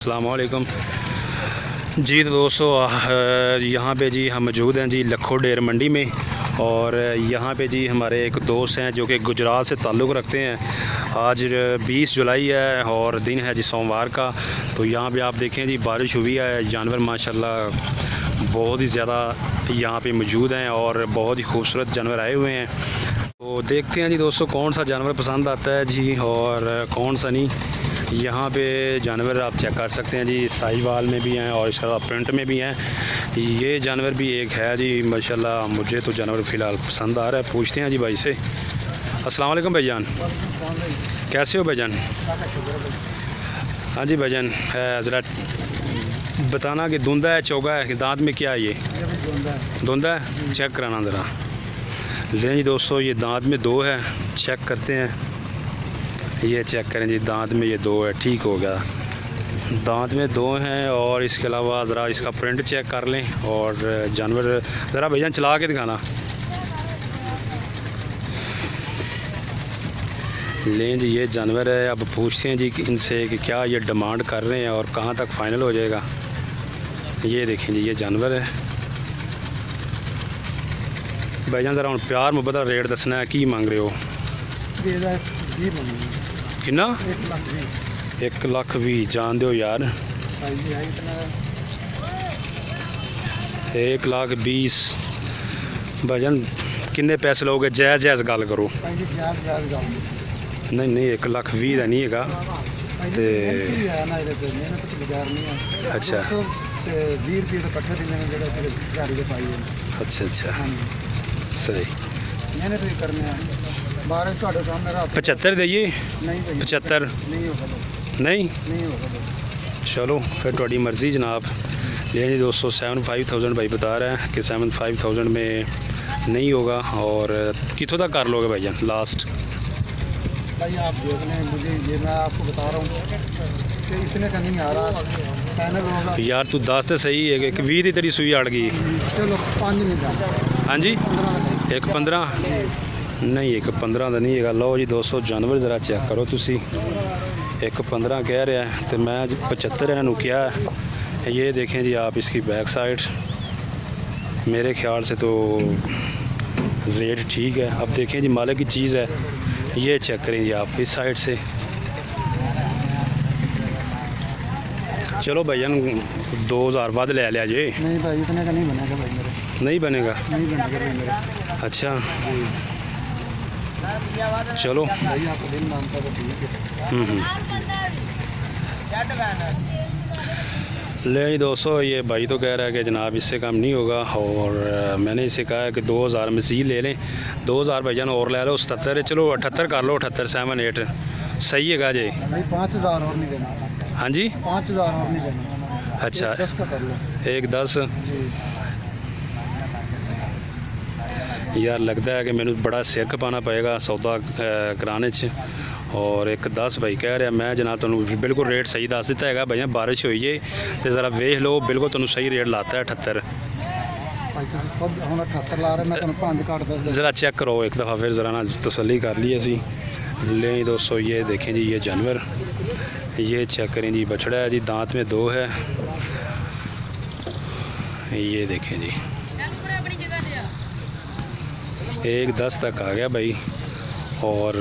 अस्सलाम वालेकुम जी। तो दोस्तों यहाँ पे जी हम मौजूद हैं जी लखो डेर मंडी में। और यहाँ पे जी हमारे एक दोस्त हैं जो कि गुजरात से ताल्लुक़ रखते हैं। आज 20 जुलाई है और दिन है जी सोमवार का। तो यहाँ पे आप देखें जी बारिश हुई है, जानवर माशाल्लाह बहुत ही ज़्यादा यहाँ पे मौजूद हैं और बहुत ही खूबसूरत जानवर आए हुए हैं। तो देखते हैं जी दोस्तों कौन सा जानवर पसंद आता है जी और कौन सा नहीं। यहाँ पे जानवर आप चेक कर सकते हैं जी, साहिवाल में भी हैं और इसके अलावा प्रिंट में भी हैं। ये जानवर भी एक है जी माशाल्लाह। मुझे तो जानवर फ़िलहाल पसंद आ रहा है। पूछते हैं जी भाई से। अस्सलाम वालेकुम भाईजान, कैसे हो भाईजान? हाँ जी भाईजान, ज़रा बताना कि धुंधा है चौगा है, दांत में क्या है? ये धुंधा है, चेक कराना ज़रा। लें जी दोस्तों, ये दांत में 2 है, चेक करते हैं। ये चेक करें जी, दांत में ये 2 है, ठीक हो गया। दांत में 2 हैं और इसके अलावा ज़रा इसका प्रिंट चेक कर लें और जानवर ज़रा भैया चला के दिखाना। लें जी, ये जानवर है। अब पूछते हैं जी कि इनसे कि क्या ये डिमांड कर रहे हैं और कहाँ तक फ़ाइनल हो जाएगा। ये देखें जी, ये जानवर है भाईजान। ज़रा प्यार मुहब्बत रेट दसना है, की मांग रहे हो? कितना? 1,20,000 जान दो यार। 1,20,000 भाईजान किन्ने पैसे लोगे? जायज़ जायज़ गल करो। नहीं नहीं, 1,20,000 का नहीं है। अच्छा अच्छा अच्छा, सही। 75 दईए? 75 नहीं? चलो फिर थोड़ी मर्ज़ी जनाब। लेकिन दोस्तों 75,000 भाई बता रहा है कि 75,000 में नहीं होगा। और कितों तक कर लोगे भाईजान लास्ट? भाई आप देख लें, मुझे ये मैं आपको बता रहा हूँ कि इतने का नहीं आ रहा, फाइनल होगा। यार तू 10 तो सही है कि 20 की तेरी सुई अड़ गई। चलो 5 नहीं। हाँ जी, 1,15 नहीं, 1,15 का नहीं है। लो जी दोस्तों, जानवर ज़रा चेक करो तुसी। 1,15 कह रहा है तो मैं 75 इन्होंने किया है। ये देखें जी आप इसकी बैक साइड, मेरे ख्याल से तो रेट ठीक है। अब देखें जी मालिक की चीज़ है, ये चेक करें जी आप इस साइड से। चलो भैया 2,000 वध ले लिया जी। नहीं भाई, इतने का नहीं बनेगा भाई मेरे। नहीं बनेगा? नहीं बनेगा भाई मेरे। अच्छा चलो भाई आपको दिन मानता तो ठीक है। ले दोस्तों, ये भाई तो कह रहा है कि जनाब इससे कम नहीं होगा और मैंने इसे कहा है कि 2,000 मज़ीद ले लें। 2,000 भाईजान और ले लो। 77 चलो 78 कर लो। 78 7 8 सही है जी। 5,000 और नहीं देना। हाँ जी, 5,000 और नहीं देना। अच्छा 10 का कर लो। 1,10 यार लगता है कि मैंने बड़ा सिर खपाना पएगा सौदा कराने च। और 1,10 भाई कह रहा, मैं जनाब तुहानू बिल्कुल रेट सही दस दिता है भैया। बारिश हुई है तो ज़रा वेख लो, बिल्कुल तुहानू सही रेट लाता है 78। ज़रा चेक करो एक दफ़ा फिर ज़रा ना तसल्ली कर ली असी। ले दोस्तों, ये देखें जी ये जानवर, ये चेक करें जी, बछड़ा है जी, दांत में 2 है। ये देखें जी 1,10 तक आ गया भाई। और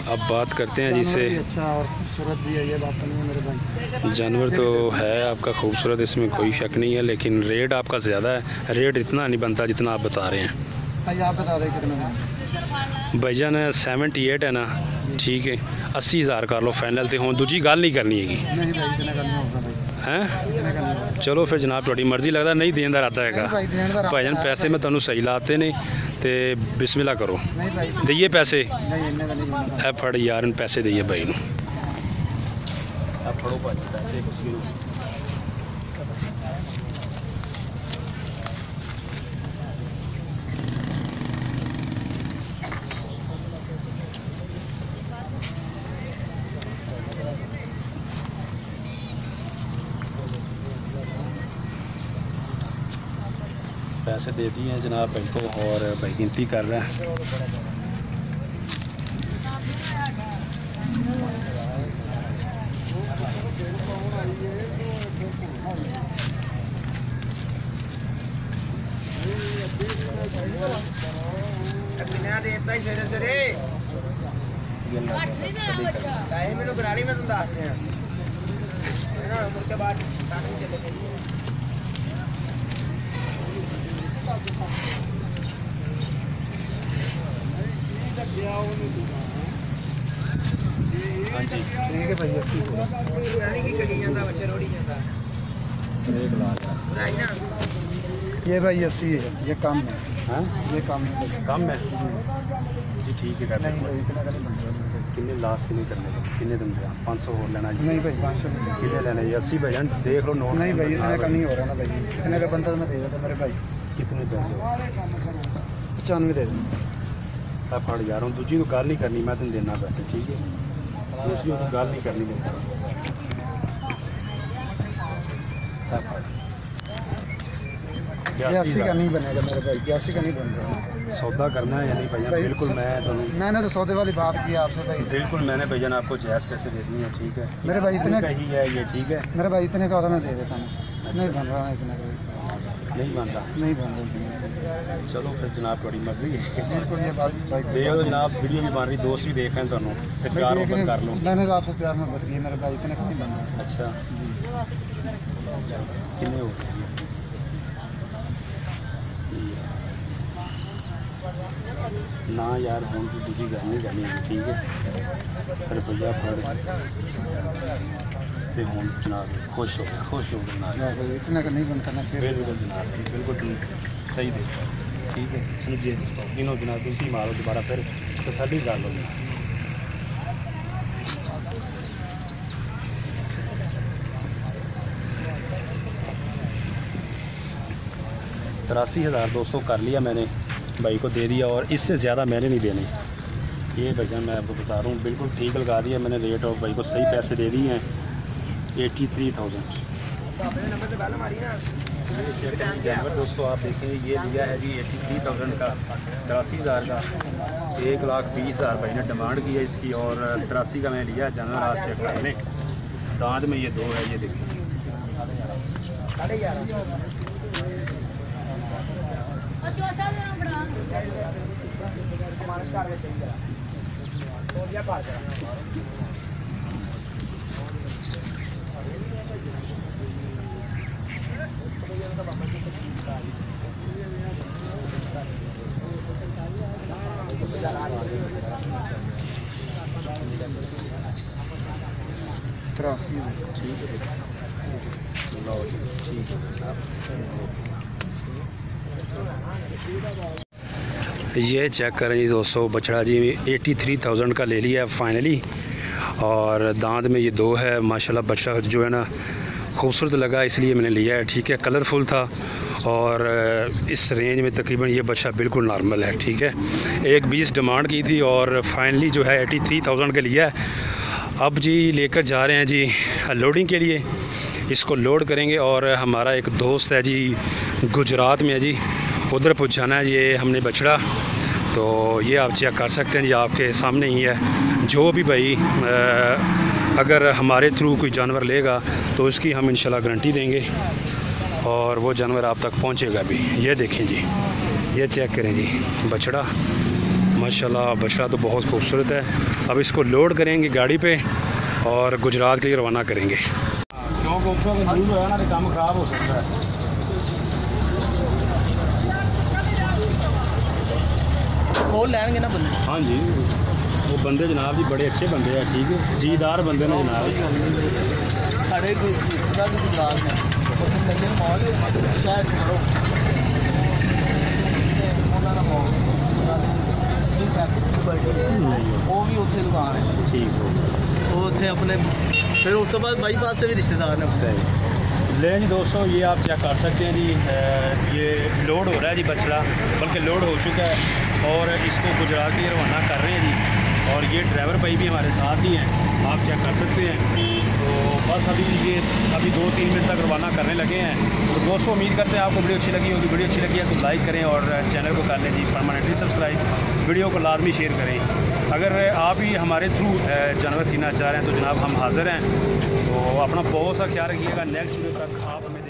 अब बात करते हैं जिससे। अच्छा और खूबसूरत भी है, ये बात नहीं है मेरे भाई। जानवर तो है आपका खूबसूरत, इसमें कोई शक नहीं है, लेकिन रेट आपका ज़्यादा है। रेट इतना नहीं बनता जितना आप बता रहे हैं भाई। आप बता रहे कितने भाईजान? 78 है ना, ठीक है 80,000 कर लो फाइनल। तो हूँ दूजी गल नहीं करनी है हैं। चलो फिर जनाब थोड़ी मर्जी। लगता नहीं देन का इरादा है भाईजान। पैसे मैं तुहानू सही लाते ने तो बिस्मिल्लाह करो। दईए पैसे? है फड़ यार, पैसे दईए भाई नू। फड़ो भाई पैसे। पैसे दे दिए हैं जनाब भाई को और भाई गिनती कर रहा है। हाँ जी ठीक है भाई 80 पूरा। ये भाई 80 है, ये कम है। हाँ ये कम है। कम है जी, ठीक है कर नहीं देंगे। भाई इतना का नहीं बन रहा। किन्ने लास्ट किन्ने करने का, किन्ने दिन का 500 और लेना जी? नहीं भाई 500 नहीं। किन्ने लेना जी? 80 भजन देख लो नोट। नहीं भाई इतने का नहीं हो रहा ना भाई, इतने का बनता तो मैं दे देता मेरे भाई। कितने पैसे 95 दे दूँ। आप फड़ जा रहा हूँ, दूजी तो गल नहीं करनी, मैं तेन देना पैसे, ठीक है? दूसरी तो गल नहीं करनी देना। 80 का नहीं बनेगा मेरे भाई, 80 का नहीं बन रहा। सौदा करना है या नहीं भैया? भाई, बिल्कुल मैं तुम्हें मैंने तो सौदे वाली बात की आपसे भाई। बिल्कुल मैंने भैया ने आपको जायज़ पैसे दे दिए हैं, ठीक है? मेरे भाई इतने का ही है ये, ठीक है? मेरे भाई इतने का होता मैं दे देता हूँ। नहीं बन रहा इतने का, नहीं बन रहा? नहीं बन रहा। चलो फिर जनाब थोड़ी मर्जी है। बिल्कुल ये बात भाई देखो जनाब, वीडियो भी बन रही, दोस्त भी देख रहे हैं तुम, फिर भाई कार देख ओपन कर लो। मैंने तो आपसे प्यार में बच गई मेरे भाई, इतने का नहीं बन रहा। अच्छा कितने हो गए? ना यार हम तो दूसरी गल नहीं करनी, ठीक है? फिर भैया फड़ ते हूँ जनाब खुश हो गए जनाब। ना भाई इतने का नहीं बनता ना फिर। बिल्कुल जनाब बिल्कुल तुम सही दे, ठीक है? जी इन्हों जनाब तुम मारो दोबारा फिर तसल्ली कर लो। 83,200 कर लिया मैंने, भाई को दे दिया, और इससे ज़्यादा मैंने नहीं देने। ये भैया मैं आपको बता रहा हूँ, बिल्कुल ठीक लगा दिया मैंने रेट, और भाई को सही पैसे दे दिए हैं। 83,000 दोस्तों आप देखें, ये लिया है जी 83,000 का, 83,000 का। 1,20,000 भाई ने डिमांड की है इसकी, और 83 का मैंने लिया जानवर। आप चेक कर लें, दांत में ये दो है, ये देखिए। ये चेक करें जी दोस्तों, बछड़ा जी 83,000 का ले लिया है फाइनली, और दांत में ये दो है। माशाल्लाह बछड़ा जो है ना खूबसूरत लगा, इसलिए मैंने लिया है, ठीक है? कलरफुल था, और इस रेंज में तकरीबन ये बछड़ा बिल्कुल नॉर्मल है, ठीक है? 1,20 डिमांड की थी, और फाइनली जो है 83,000 का लिया है। अब जी लेकर जा रहे हैं जी लोडिंग के लिए, इसको लोड करेंगे, और हमारा एक दोस्त है जी गुजरात में है जी, उधर पहुंचाना है ये हमने बछड़ा। तो ये आप चेक कर सकते हैं जी, आपके सामने ही है। जो भी भाई अगर हमारे थ्रू कोई जानवर लेगा तो उसकी हम इंशाल्लाह गारंटी देंगे, और वो जानवर आप तक पहुंचेगा भी। ये देखें जी, ये चेक करें जी बछड़ा, माशाल्लाह बछड़ा तो बहुत खूबसूरत है। अब इसको लोड करेंगे गाड़ी पे, और गुजरात के लिए रवाना करेंगे। क्योंकि काम खराब हो सकता है। वो लेंगे ना बंदे। हाँ जी, वो बंदे जनाब जी बड़े अच्छे बंदे हैं, ठीक है? जीदार बंदे ने जनाब। साढ़े रिश्तेदार भी गुजरात में, शायद वो भी उत्थे दुकान है, ठीक हो वो उत्थे अपने, फिर उस बाद बाईपास से भी रिश्तेदार ने। ले जी दोस्तों, ये आप चेक कर सकते हैं जी, ये लोड हो रहा है जी बछड़ा, बल्कि लोड हो चुका है, और इसको गुजरात के लिए रवाना कर रहे हैं जी। और ये ड्राइवर भाई भी हमारे साथ ही हैं, आप चेक कर सकते हैं। तो बस अभी 2-3 मिनट तक रवाना करने लगे हैं। तो दोस्तों उम्मीद करते हैं आपको वीडियो अच्छी लगी होगी। वीडियो अच्छी लगी है तो लाइक करें, और चैनल को कर लें जी परमानेंटली सब्सक्राइब, वीडियो को लाजमी शेयर करें। अगर आप ही हमारे थ्रू जानवर खरीदना चाह रहे हैं तो जनाब हम हाज़िर हैं। तो अपना बहुत सा ख्याल रखिएगा। नेक्स्ट वीडियो तक आप हमें